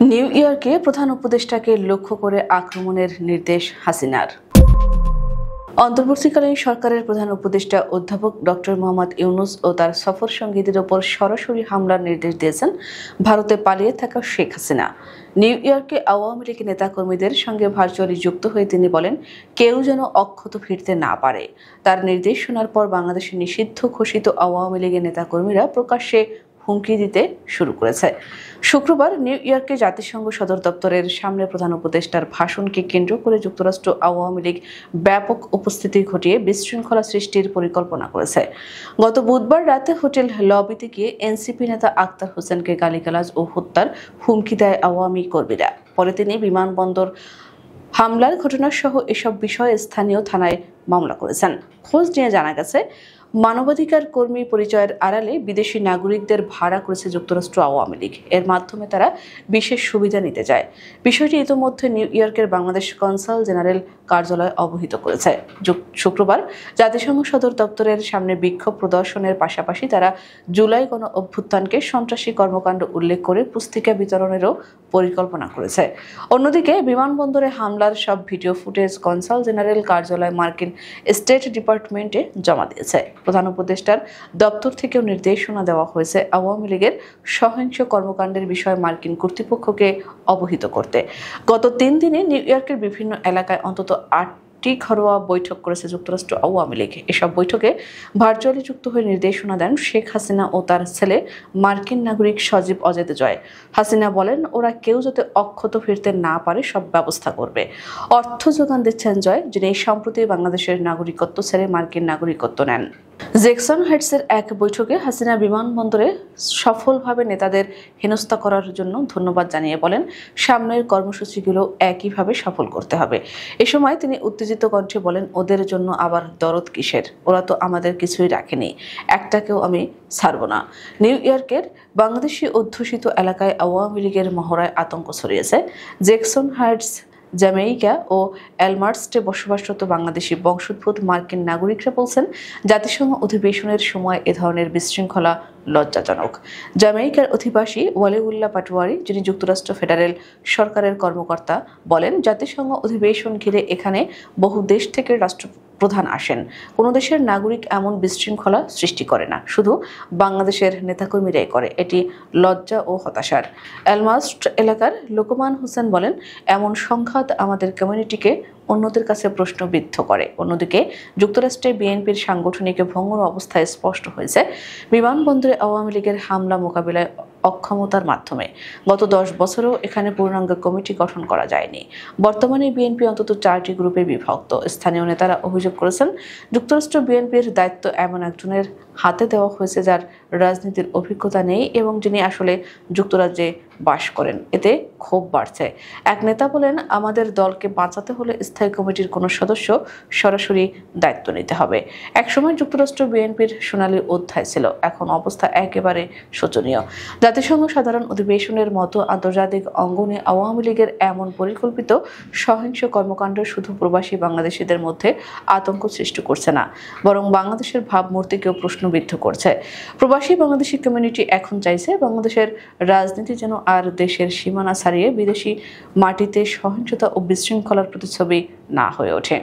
New ইয়র্কে প্রধান উপদেষ্টাকে লক্ষ্য করে আক্রমণের নির্দেশ হাসিনার। অন্তর্বর্তীকালীন সরকারের প্রধান উপদেষ্টা অধ্যাপক ডক্টর মোহাম্মদ ইউনূস ও তার সফর সঙ্গীদের ওপর সরাসরি হামলার নির্দেশ দিয়েছেন ভারতে পালিয়ে থাকা শেখ হাসিনা। নিউ ইয়র্কে আওয়ামী লীগ নেতাকর্মীদের সঙ্গে ভার্চুয়ালি যুক্ত হয়ে তিনি বলেন, কেউ যেন অক্ষত ফিরতে না পারে। তার নির্দেশ শোনার পর বাংলাদেশে নিষিদ্ধ ঘোষিত আওয়ামী লীগের নেতাকর্মীরা প্রকাশ্যে হুমকি দিতে শুরু করেছে। শুক্রবার নিউ ইয়র্কে জাতিসংঘ সদর দপ্তরের সামনে প্রধান উপদেষ্টার ভাষণকে কেন্দ্র করে যুক্তরাষ্ট্র আওয়ামী লীগ ব্যাপক উপস্থিতি ঘটিয়ে বিশৃঙ্খলা সৃষ্টির পরিকল্পনা করেছে। গত বুধবার রাতে হোটেল লবিতে গিয়ে এনসিপি নেতা আক্তার হোসেনকে গালিগালাজ ও হত্যার হুমকি দেয় আওয়ামী কর্মীরা। পরে তিনি বিমানবন্দর হামলার ঘটনাসহ এসব বিষয়ে স্থানীয় থানায় মামলা করেছেন। খোঁজ নিয়ে জানা গেছে, মানবাধিকার কর্মী পরিচয়ের আড়ালে বিদেশি নাগরিকদের ভাড়া করেছে যুক্তরাষ্ট্র আওয়ামী লীগ। এর মাধ্যমে তারা বিশেষ সুবিধা নিতে চায়। বিষয়টি ইতোমধ্যে নিউ ইয়র্কের বাংলাদেশ কনসাল জেনারেল কার্যালয় অবহিত করেছে। শুক্রবার জাতিসংঘ সদর দপ্তরের সামনে বিক্ষোভ প্রদর্শনের পাশাপাশি তারা জুলাই গণ অভ্যুত্থানকে সন্ত্রাসী কর্মকাণ্ড উল্লেখ করে পুস্তিকা বিতরণেরও পরিকল্পনা করেছে। অন্যদিকে বিমানবন্দরে হামলার সব ভিডিও ফুটেজ কনসাল জেনারেল কার্যালয় মার্কিন স্টেট ডিপার্টমেন্টে জমা দিয়েছে। প্রধান উপদেষ্টার দপ্তর থেকেও নির্দেশনা দেওয়া হয়েছে আওয়ামী লীগের সহিংস কর্মকাণ্ডের বিষয়ে মার্কিন কর্তৃপক্ষকে অবহিত করতে। গত 3 দিনে নিউ ইয়র্কের বিভিন্ন এলাকায় অন্তত 8টি ঘরোয়া বৈঠক করেছে যুক্তরাষ্ট্র আওয়ামী লীগ। এসব বৈঠকে ভার্চুয়ালি যুক্ত হয়ে নির্দেশনা দেন শেখ হাসিনা ও তার ছেলে মার্কিন নাগরিক সজীব অজেদ জয়। হাসিনা বলেন, ওরা কেউ যাতে অক্ষত ফিরতে না পারে সব ব্যবস্থা করবে। অর্থ যোগান দিচ্ছেন জয়, যিনি সম্প্রতি বাংলাদেশের নাগরিকত্ব ছেড়ে মার্কিন নাগরিকত্ব নেন। জ্যাকসন হাইটসের এক বৈঠকে হাসিনা বিমানবন্দরে সফলভাবে নেতাদের হেনস্থা করার জন্য ধন্যবাদ জানিয়ে বলেন, সামনের কর্মসূচিগুলো একইভাবে সফল করতে হবে। এ সময় তিনি উত্তেজিত কণ্ঠে বলেন, ওদের জন্য আবার দরদ কিসের? ওরা তো আমাদের কিছুই রাখেনি, একটাকেও আমি ছাড়ব না। নিউ ইয়র্কের বাংলাদেশি অধ্যুষিত এলাকায় আওয়ামী লীগের মহড়ায় আতঙ্ক ছড়িয়েছে। জ্যাকসন হাইটস, জ্যামাইকা ও এলমার্সটে বসবাসরত বাংলাদেশি বংশোদ্ভূত মার্কিন নাগরিকরা বলছেন, জাতিসংঘ অধিবেশনের সময় এ ধরনের বিশৃঙ্খলা লজ্জাজনক। জ্যামাইকার অধিবাসী ওয়ালিউল্লাহ পাটোয়ারি, যিনি যুক্তরাষ্ট্র ফেডারেল সরকারের কর্মকর্তা, বলেন, জাতিসংঘ অধিবেশন ঘিরে এখানে বহু দেশ থেকে রাষ্ট্রপ্রধান আসেন। কোনো দেশের নাগরিক এমন বিশৃঙ্খলা সৃষ্টি করে না, শুধু বাংলাদেশের নেতাকর্মীরাই করে। এটি লজ্জা ও হতাশার। এলমার্স্ট এলাকার লোকমান হোসেন বলেন, এমন সংঘাত আমাদের কমিউনিটিকে অন্যদের কাছে প্রশ্নবিদ্ধ করে। অন্যদিকে যুক্তরাষ্ট্রে বিএনপির সাংগঠনিক ভঙ্গুর অবস্থায় স্পষ্ট হয়েছে বিমানবন্দরে আওয়ামী লীগের হামলা মোকাবিলায় অক্ষমতার মাধ্যমে। গত 10 বছরেও এখানে পূর্ণাঙ্গ কমিটি গঠন করা যায়নি। বর্তমানে বিএনপি অন্তত 4টি গ্রুপে বিভক্ত। স্থানীয় নেতারা অভিযোগ করেছেন, যুক্তরাষ্ট্র বিএনপির দায়িত্ব এমন একজনের হাতে দেওয়া হয়েছে যার রাজনীতির অভিজ্ঞতা নেই এবং যিনি আসলে যুক্তরাজ্যে বাস করেন। এতে ক্ষোভ বাড়ছে। এক নেতা বলেন, আমাদের দলকে বাঁচাতে হলে স্থায়ী কমিটির কোনো সদস্য সরাসরি দায়িত্ব নিতে হবে। একসময় যুক্তরাষ্ট্র বিএনপির সোনালী অধ্যায় ছিল, এখন অবস্থা একেবারে শোচনীয়। জাতিসংঘ সাধারণ অধিবেশনের মতো আন্তর্জাতিক অঙ্গনে আওয়ামী লীগের এমন পরিকল্পিত সহিংস কর্মকাণ্ড শুধু প্রবাসী বাংলাদেশিদের মধ্যে আতঙ্ক সৃষ্টি করছে না, বরং বাংলাদেশের ভাবমূর্তিকেও প্রশ্নবিদ্ধ করছে। প্রবাসী বাংলাদেশি কমিউনিটি এখন চাইছে বাংলাদেশের রাজনীতি যেন আর দেশের সীমানা ছাড়িয়ে বিদেশি মাটিতে সহিংসতা ও বিশৃঙ্খলার প্রতিচ্ছবি না হয়ে ওঠে।